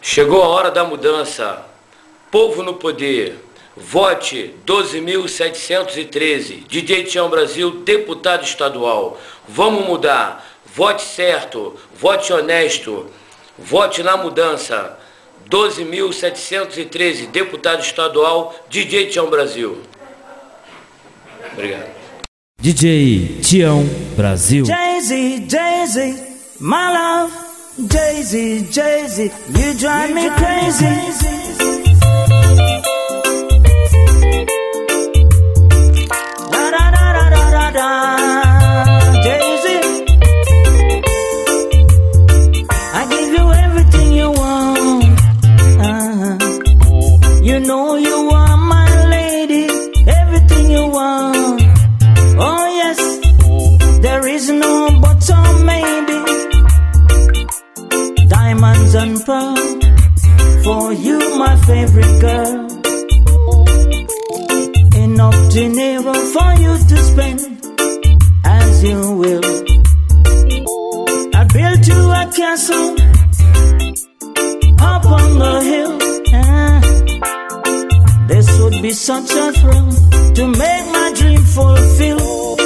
Chegou a hora da mudança. Povo no poder. Vote 12.713. DJ Tião Brasil, deputado estadual. Vamos mudar. Vote certo. Vote honesto. Vote na mudança. 12.713. Deputado estadual, DJ Tião Brasil. Obrigado. DJ Tião Brasil. Jay-Z, Jay-Z, my love. Jay-Z, Jay-Z, you drive me crazy. Da da da da da da da. Jay-Z, I give you everything you want. You know you are my lady. Everything you want. Oh yes, there is no but or maybe. Diamonds and pearls for you, my favorite girl. Enough dinero for you to spend as you will. I built you a castle up on the hill. This would be such a thrill to make my dream fulfill.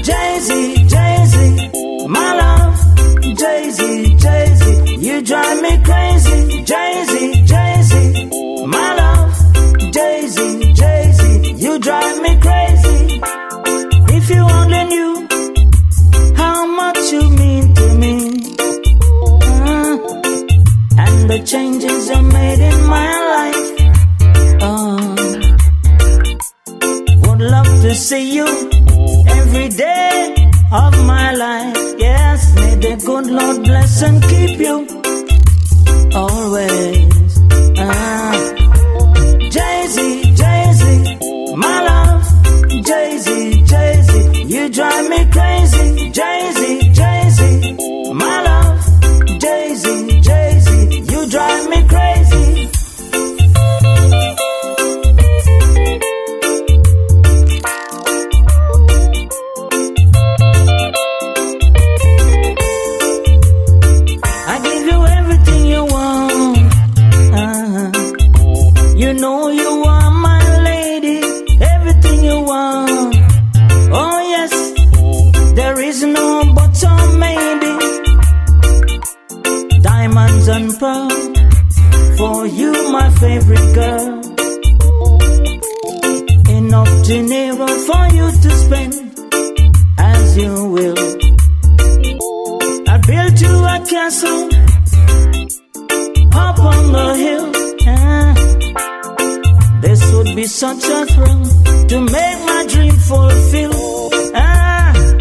Jay-Z, Jay-Z, my love. Jay-Z, Jay-Z, you drive me crazy. Jay-Z, Jay-Z, my love. Jay-Z, Jay-Z, you drive me crazy. If you only knew how much you mean to me, and the changes you made in my life. Would love to see you every day of my life. Yes, may the good Lord bless and keep you always. Jay-Z, Jay-Z, my love. Jay-Z, Jay-Z, you drive me crazy. Jay-Z, Jay-Z, my love. Jay-Z, Jay-Z, you drive me crazy. You know you are my lady, everything you want. Oh yes, there is no but or maybe. Diamonds and pearls for you, my favorite girl. Enough dinero for you to spend as you will. I built you a castle up on the hill. This would be such a thrill to make my dream fulfill.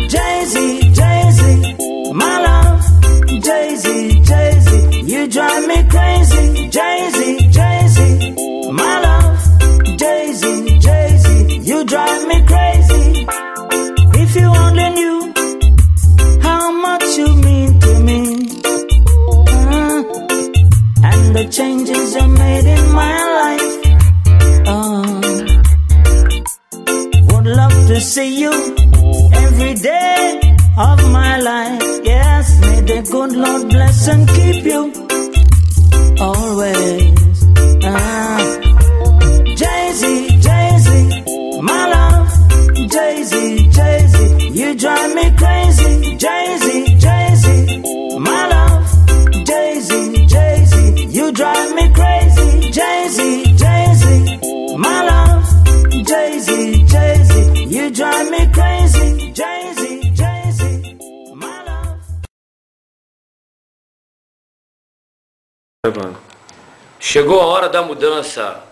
Jay-Z, Jay-Z, my love. Jay-Z, Jay-Z, you drive me crazy. Jay-Z, Jay-Z, my love. Jay-Z, Jay-Z, you drive me crazy. If you only knew how much you mean to me, and the changes you made in my life. Would love to see you every day of my life. Yes, may the good Lord bless and keep you always. Jay-Z, Jay-Z, my love. Jay-Z, Jay-Z, you drive me crazy. Jay-Z, Jay-Z, my love. Jay-Z, Jay-Z, you drive me crazy. Jay-Z, Jay-Z, my love. Jay-Z, Jay-Z, you drive me crazy. Jay-Z, Jay-Z, my love. Chegou a hora da mudança.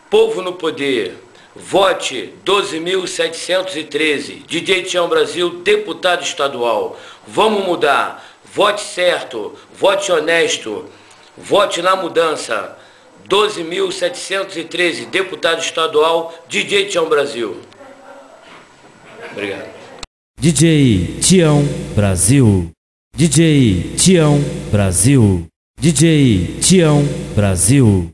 Povo no poder. Vote 12.713. DJ Tião Brasil, deputado estadual. Vamos mudar. Vote certo. Vote honesto. Vote na mudança. 12.713, deputado estadual, DJ Tião Brasil. Obrigado. DJ Tião Brasil. DJ Tião Brasil. DJ Tião Brasil.